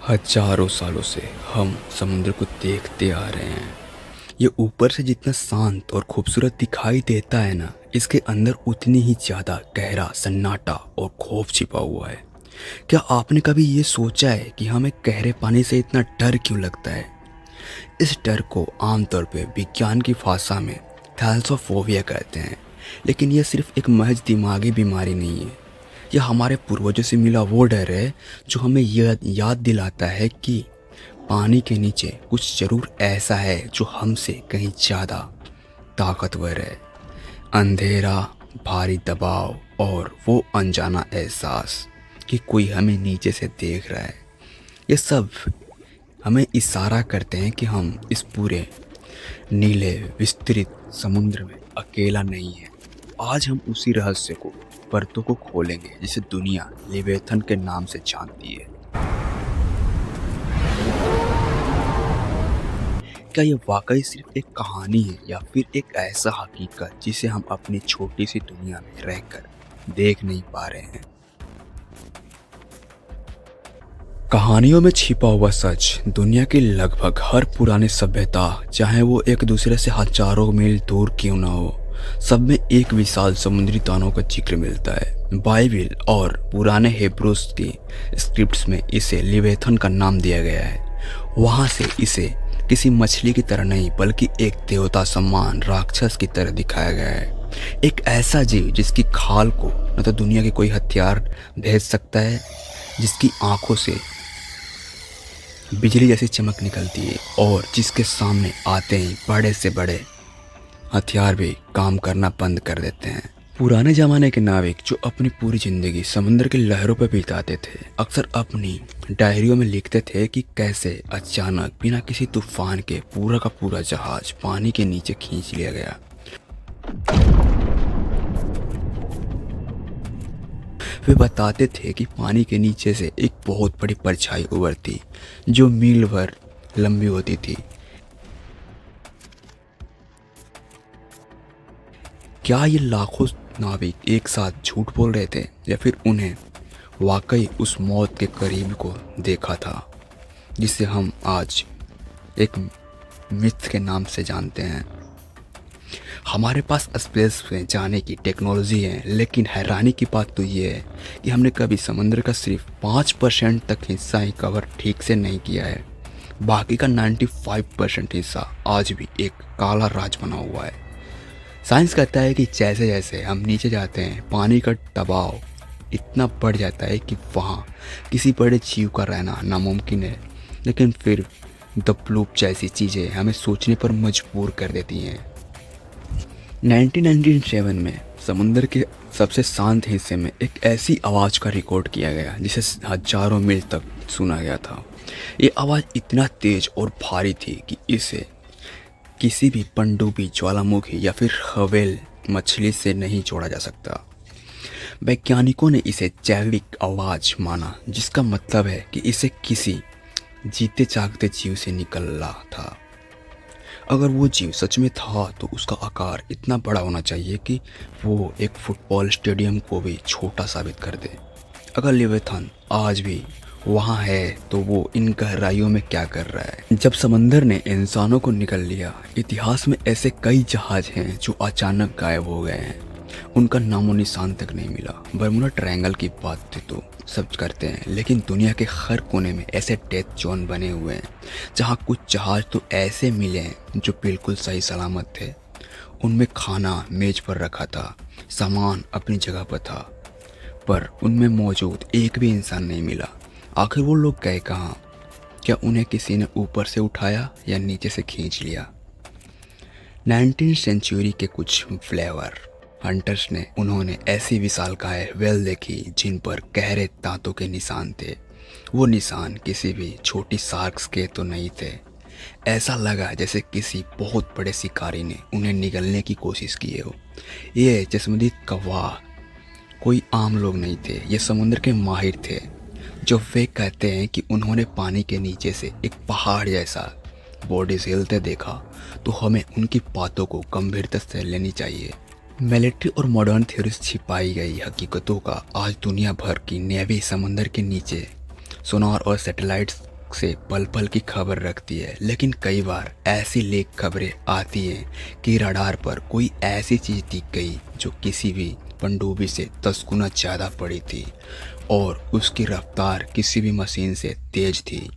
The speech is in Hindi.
हजारों सालों से हम समुद्र को देखते आ रहे हैं। ये ऊपर से जितना शांत और खूबसूरत दिखाई देता है ना, इसके अंदर उतनी ही ज्यादा गहरा सन्नाटा और खौफ छिपा हुआ है। क्या आपने कभी ये सोचा है कि हमें गहरे पानी से इतना डर क्यों लगता है? इस डर को आमतौर पे विज्ञान की भाषा में थैलेसोफोबिया कहते हैं, लेकिन यह सिर्फ एक महज दिमागी बीमारी नहीं है। यह हमारे पूर्वजों से मिला वो डर है जो हमें यह याद दिलाता है कि पानी के नीचे कुछ जरूर ऐसा है जो हमसे कहीं ज़्यादा ताकतवर है। अंधेरा, भारी दबाव और वो अनजाना एहसास कि कोई हमें नीचे से देख रहा है, ये सब हमें इशारा करते हैं कि हम इस पूरे नीले विस्तृत समुद्र में अकेला नहीं है। आज हम उसी रहस्य को परतों को खोलेंगे जिसे दुनिया लेविएथन के नाम से जानती है। क्या ये वाकई सिर्फ एक कहानी है या फिर एक ऐसा हकीकत जिसे हम अपनी छोटी सी दुनिया में रहकर देख नहीं पा रहे हैं? कहानियों में छिपा हुआ सच दुनिया की लगभग हर पुरानी सभ्यता, चाहे वो एक दूसरे से हजारों मील दूर क्यों ना हो, सब में एक विशाल समुद्री तानों का जिक्र मिलता है। बाइबिल और पुराने हिब्रूस की स्क्रिप्ट्स में इसे लिवेथन का नाम दिया गया है। वहाँ से इसे किसी मछली की तरह नहीं बल्कि एक देवता समान राक्षस की तरह दिखाया गया है। एक ऐसा जीव जिसकी खाल को न तो दुनिया के कोई हथियार भेज सकता है, जिसकी आंखों से बिजली जैसी चमक निकलती है और जिसके सामने आते ही बड़े से बड़े हथियार भी काम करना बंद कर देते हैं। पुराने जमाने के नाविक जो अपनी पूरी जिंदगी समुद्र की लहरों पर बिताते थे, अक्सर अपनी डायरियों में लिखते थे कि कैसे अचानक बिना किसी तूफान के पूरा का पूरा जहाज पानी के नीचे खींच लिया गया। वे बताते थे कि पानी के नीचे से एक बहुत बड़ी परछाई उभरती जो मील भर लंबी होती थी। क्या ये लाखों नाविक एक साथ झूठ बोल रहे थे या फिर उन्हें वाकई उस मौत के करीब को देखा था जिसे हम आज एक मिथ के नाम से जानते हैं? हमारे पास स्पेस में जाने की टेक्नोलॉजी है, लेकिन हैरानी की बात तो ये है कि हमने कभी समुद्र का सिर्फ 5% तक हिस्सा ही कवर ठीक से नहीं किया है। बाकी का 95% हिस्सा आज भी एक काला राज बना हुआ है। साइंस कहता है कि जैसे जैसे हम नीचे जाते हैं, पानी का दबाव इतना बढ़ जाता है कि वहाँ किसी बड़े जीव का रहना नामुमकिन है। लेकिन फिर द प्लूप जैसी चीज़ें हमें सोचने पर मजबूर कर देती हैं। 1997 में समुद्र के सबसे शांत हिस्से में एक ऐसी आवाज़ का रिकॉर्ड किया गया जिसे हजारों मील तक सुना गया था। ये आवाज़ इतना तेज और भारी थी कि इसे किसी भी पनडुब्बी, ज्वालामुखी या फिर हवेल मछली से नहीं जोड़ा जा सकता। वैज्ञानिकों ने इसे जैविक आवाज़ माना, जिसका मतलब है कि इसे किसी जीते जागते जीव से निकला था। अगर वो जीव सच में था तो उसका आकार इतना बड़ा होना चाहिए कि वो एक फुटबॉल स्टेडियम को भी छोटा साबित कर दे। अगर लेविएथन आज भी वहाँ है तो वो इन गहराइयों में क्या कर रहा है? जब समंदर ने इंसानों को निकल लिया, इतिहास में ऐसे कई जहाज हैं जो अचानक गायब हो गए हैं। उनका नामो निशान तक नहीं मिला। बर्मुडा ट्रायंगल की बात तो सब करते हैं, लेकिन दुनिया के हर कोने में ऐसे डेथ जोन बने हुए हैं जहाँ कुछ जहाज तो ऐसे मिले हैं जो बिल्कुल सही सलामत थे। उनमें खाना मेज पर रखा था, सामान अपनी जगह पर था, पर उनमें मौजूद एक भी इंसान नहीं मिला। आखिर वो लोग गए कहाँ? क्या उन्हें किसी ने ऊपर से उठाया या नीचे से खींच लिया? 19वीं सेंचुरी के कुछ फ्लेवर हंटर्स ने उन्होंने ऐसी विशालकाय व्हेल देखी जिन पर गहरे दांतों के निशान थे। वो निशान किसी भी छोटी शार्क्स के तो नहीं थे। ऐसा लगा जैसे किसी बहुत बड़े शिकारी ने उन्हें निगलने की कोशिश की हो। ये चश्मदीद गवाह कोई आम लोग नहीं थे, ये समुद्र के माहिर थे। जो वे कहते हैं कि उन्होंने पानी के नीचे से एक पहाड़ जैसा बॉडी हिलते देखा, तो हमें उनकी बातों को गंभीरता से लेनी चाहिए। मिलिट्री और मॉडर्न थ्योरीज छिपाई गई हकीकतों का आज दुनिया भर की नेवी समुद्र के नीचे सोनार और सैटेलाइट्स से पल पल की खबर रखती है, लेकिन कई बार ऐसी लीक खबरें आती हैं कि रडार पर कोई ऐसी चीज़ दिख गई जो किसी भी पनडुब्बी से 10 गुना ज़्यादा बड़ी थी और उसकी रफ्तार किसी भी मशीन से तेज थी।